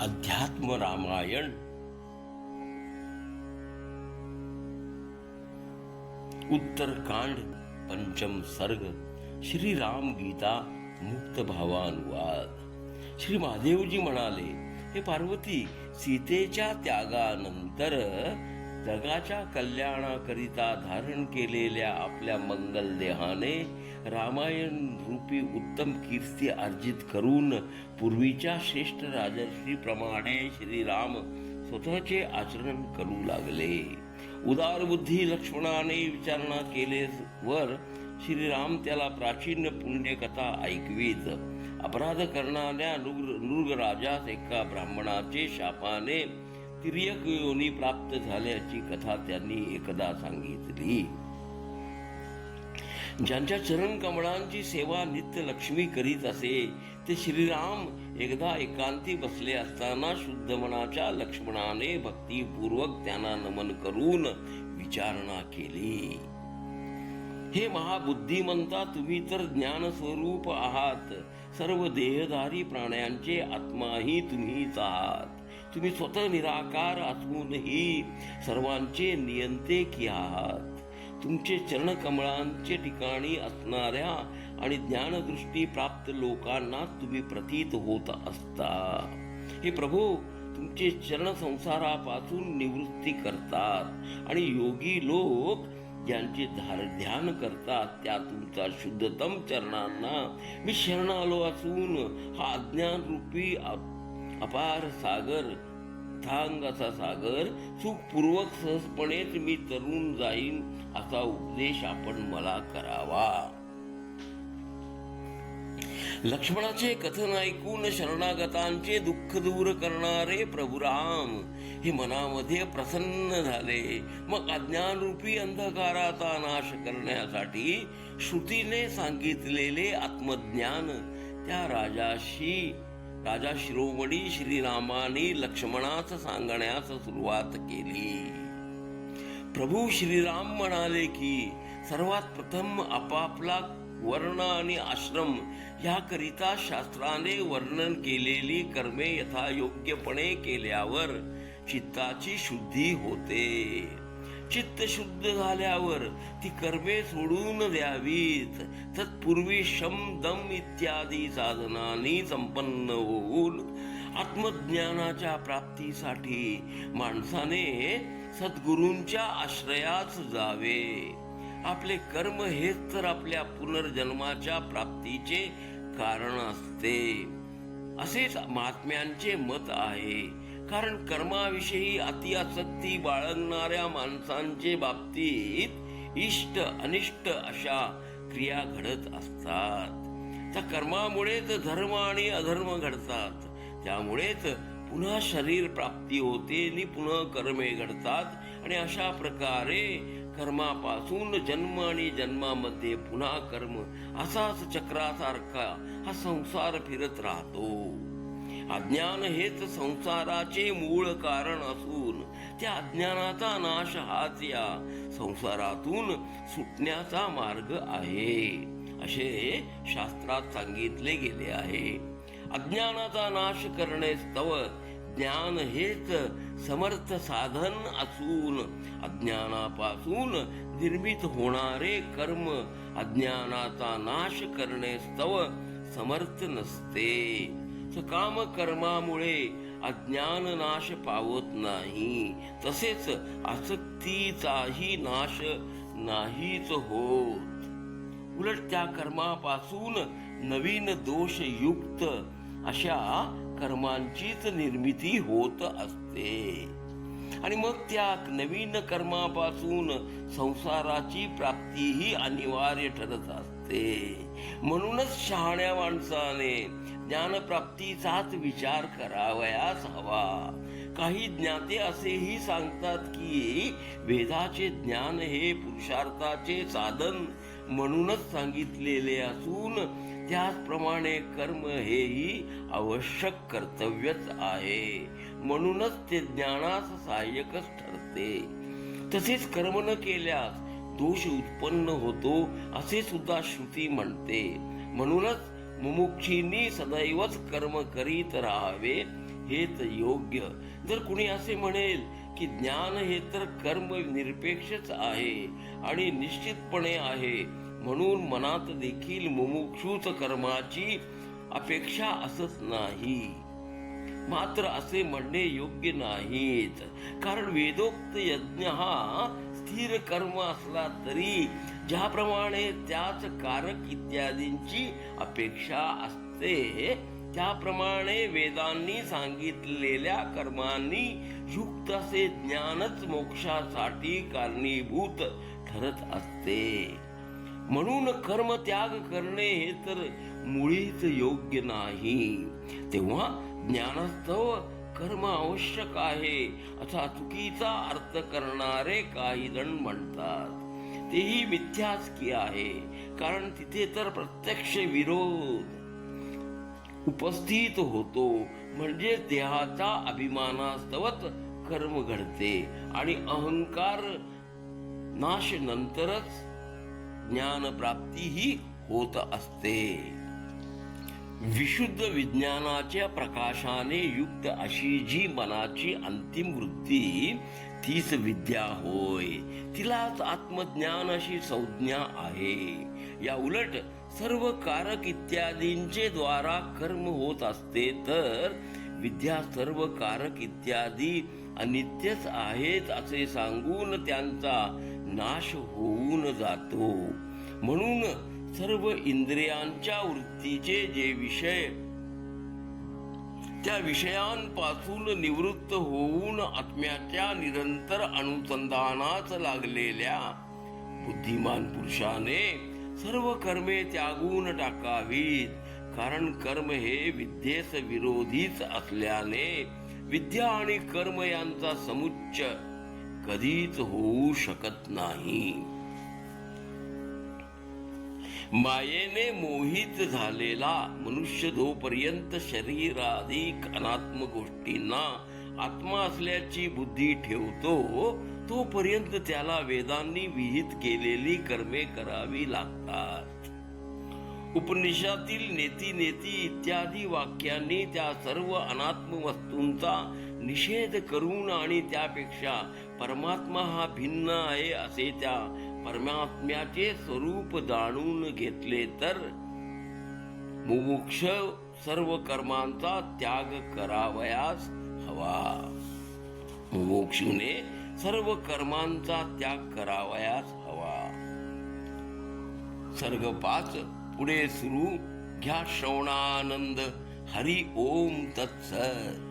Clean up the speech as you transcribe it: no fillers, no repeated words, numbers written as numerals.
अध्यात्म रामायण उत्तरकांड पंचम सर्ग श्री राम गीता मुक्त भावानुवाद। श्री महादेवजी म्हणाले, हे पार्वती, सीतेच्या त्यागानंतर जगाच्या कल्याणाकरिता धारण केलेल्या आपल्या मंगल देहाने रामायण रूपी उत्तम कीर्ती अर्जित करून पूर्वीच्या श्रेष्ठ राजर्षीप्रमाणे श्रीराम स्वतःचे आचरण करू लागले। उदार बुद्धी लक्ष्मणाने विचारणा केलेवर श्रीराम त्याला प्राचीन पुण्यकथा ऐकवीत। अपराध करणाऱ्या नृगराजास एका ब्राह्मणाचे शापाने तिर्यक योनी प्राप्त झाल्याची कथा त्यांनी एकदा सांगितली। ज्यांच्या चरण कमळांची सेवा नित्य लक्ष्मी करीत असे ते श्रीराम एकदा एकांती बसले असताना शुद्ध मनाच्या लक्ष्मणाने भक्तिपूर्वक त्यांना नमन करून विचारणा केली, हे महाबुद्धिमंता, तुम्ही तर ज्ञान स्वरूप आहात। सर्व देहधारी प्राण्यांचे आत्माही तुम्हीच आहात। तुम्ही स्वतः निराकार असूनही सर्वांचे नियंते की आहात। तुमचे चरणकमळांचे ठिकाणी असणाऱ्या आणि ज्ञानदृष्टी प्राप्त लोकांना तुम्ही प्रतीत होत असता। हे प्रभू, तुमचे चरण संसारापासून निवृत्ती करतात आणि योगी लोक ज्यांचे ध्यान करतात त्या तुमच्या शुद्धतम चरणांना मी शरणालो असून हा अज्ञान रूपी अपार सागर थांग असा सागर सुखपूर्वक सहजपणेच मी तरून जाईन असा उपदेश आपण मला करावा। लक्ष्मणाचे कथन ऐकून शरणागतांचे दुःख दूर करणारे प्रभू राम हे मनामध्ये प्रसन्न झाले। मग अज्ञानरूपी अंधकाराचा नाश करण्यासाठी श्रुतीने सांगितलेले आत्मज्ञान त्या राजा शिरोमणी श्रीरामाने लक्ष्मणास सांगण्यास सुरुवात केली। प्रभू श्रीराम म्हणाले की सर्वात प्रथम आपापला वर्ण आणि आश्रम याकरिता शास्त्राने वर्णन केलेली कर्मे यथायोग्यपणे केल्यावर चित्ताची शुद्धी होते। चित्त शुद्ध झाल्यावर ती कर्मे सोडून द्यावीत। तत्पूर्वी शम दम इत्यादी साधनांनी संपन्न होऊन आत्मज्ञानाच्या प्राप्तीसाठी माणसाने सद्गुरूंच्या आश्रयास जावे। आपले कर्म हेच तर आपल्या पुनर्जन्माच्या प्राप्तीचे कारण असते असेच महात्म्यांचे मत आहे। कारण कर्माविषयी अतिआसक्ती बाळगणाऱ्या माणसांचे बाबतीत इष्ट अनिष्ट अशा क्रिया घडत असतात। त्या कर्मामुळेच धर्म आणि अधर्म घडतात। त्यामुळेच पुन्हा शरीर प्राप्ती होते आणि पुन्हा कर्मे घडतात आणि अशा प्रकारे कर्मापासून जन्म आणि जन्मामध्ये पुन्हा कर्म असाच चक्रासारखा हा संसार फिरत राहतो। अज्ञान हेच संसाराचे मूळ कारण असून त्या अज्ञानाचा नाश हाच या संसारातून सुटण्याचा मार्ग आहे असे शास्त्रात सांगितले गेले आहे। अज्ञानाचा नाश करणे स्तव ज्ञान हेच समर्थ साधन असून अज्ञानापासून निर्मित होणारे कर्म अज्ञानाचा नाश करणे स्तव समर्थ नसते। काम कर्मामुळे अज्ञान नाश पावत नाही, तसेच आसक्तीचाही नाश नाहीच होत। उलट त्या कर्मापासून नवीन दोषयुक्त अशा कर्मांचीच निर्मिती होत असते आणि मग त्या नवीन कर्मापासून संसाराची प्राप्तीही अनिवार्य ठरत असते। म्हणूनच शहाण्या माणसाने ज्ञानप्राप्तीचाच विचार करावयास हवा। काही ज्ञाते असेही सांगतात की वेदाचे ज्ञान हे पुरुषार्थाचे साधन म्हणूनच सांगितलेले असून त्याचप्रमाणे कर्म हेही आवश्यक कर्तव्यच आहे, म्हणूनच ते ज्ञानास सहाय्यकच ठरते। तसेच कर्म न केल्यास दोष उत्पन्न होतो असे सुद्धा श्रुती म्हणते। म्हणूनच मुमुक्षींनी सदैवच कर्म करीत राहावे हेच योग्य. जर कुणी असे म्हणेल की ज्ञान हे तर कर्म निरपेक्षच आहे आणि निश्चितपणे आहे, म्हणून मनात देखील मुमुक्षूच कर्माची अपेक्षा असत नाही, मात्र असे म्हणणे योग्य नाहीच. कारण वेदोक्त यज्ञ हा स्थिर कर्म असला तरी ज्याप्रमाणे त्याच कारक इत्यादींची अपेक्षा असते, त्याप्रमाणे वेदांनी सांगितलेल्या कर्मांनी युक्त असे ज्ञानच मोक्षासाठी कारणीभूत ठरत असते. म्हणून कर्म त्याग करणे हे तर मुळीच योग्य नाही. तेव्हा ज्ञानास्तव कर्म आवश्यक आहे असा चुकीचा अर्थ करणारे काही जण म्हणतात. तेही मिथ्याच की आहे, कारण तिथे तर प्रत्यक्ष विरोध उपस्थित होतो. म्हणजे देहाचा अभिमानास्तवच कर्म घडते आणि अहंकार नाश नंतरच ज्ञान प्राप्ती ही होत असते. विशुद्ध विज्ञानाच्या प्रकाशाने युक्त अशी जी मनाची अंतिम वृत्ती तीच विद्या होय. तिलाच आत्मज्ञान अशी संज्ञा आहे. या उलट सर्व कारक इत्यादींचे द्वारा कर्म होत असते, तर विद्या सर्व कारक इत्यादी अनित्यच आहेत असे सांगून त्यांचा नाश होऊन जातो. म्हणून सर्व इंद्रियांच्या वृत्तीचे जे विषय त्या विषयांपासून निवृत्त होऊन आत्म्याच्या निरंतर अनुसंधानास लागलेल्या बुद्धिमान पुरुषाने सर्व कर्मे त्यागून टाकावीत. कारण कर्म हे विद्येस विरोधीच असल्याने विद्या आणि कर्म यांचा समुच्चय कधीच होऊ शकत नाही. मायेने मोहित झालेला मनुष्य जोपर्यंत शरीराधिक अनात्म गोष्टींना आत्मा असल्याची बुद्धी ठेवतो, तोपर्यंत त्याला वेदांनी विहित केलेली कर्मे करावी लागतात. उपनिषदातील नेती नेती इत्यादी वाक्यांनी त्या सर्व अनात्म वस्तूंचा निषेध करून आणि त्यापेक्षा परमात्मा हा भिन्न आहे असे त्या परमात्म्याचे स्वरूप जाणून घेतले तर मुमुक्ष सर्व कर्मांचा त्याग करावयास हवा. मुमुक्षुने सर्व कर्मांचा त्याग करावयास हवा. सर्ग 5 पुढे सुरू. घ्या श्रवणानंद. हरि ओम तत्सत.